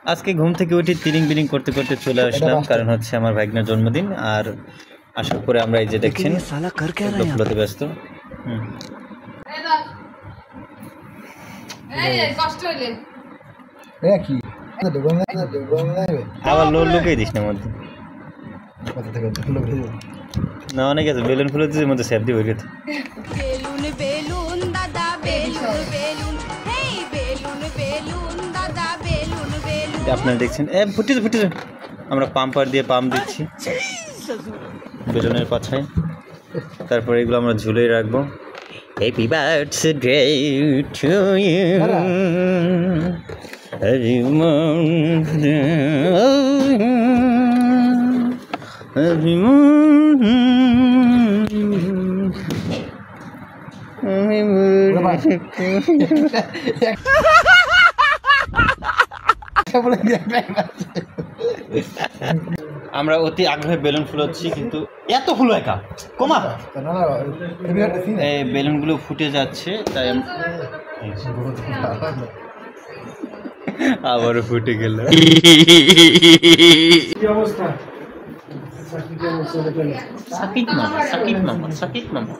আজকে ঘুম থেকে উঠে তিরিং বিরিং করতে করতে চলে আসলাম, কারণ হচ্ছে আমার ভাগ্নের জন্মদিন। আর আশা করে আমরা এই যে দেখছেন ফুলতে ব্যস্ত। আবার লোক লুকিয়ে দিস না মধ্যে, না অনেক আছে বেলুন ফুলের মধ্যে স্যাপ দিয়ে বেরিয়ে। আপনারা দেখছেন ফুটেছে ফুটেছে, আমরা পাম্পার দিয়ে পাম্প দিচ্ছি বেলুনের পাছায়। তারপরে এগুলো আমরা ঝুলে রাখবো। হ্যাপি বার্থডে টু ইউ, আমরা অতি আগ্রহে বেলুন ফুলাচ্ছি, কিন্তু এত ফুল একা কমা, এই বেলুনগুলো ফুটে যাচ্ছে, তাই আবারও ফুটে গেল। সাকিব মামা, সাকিব মামা, সাকিব মামা।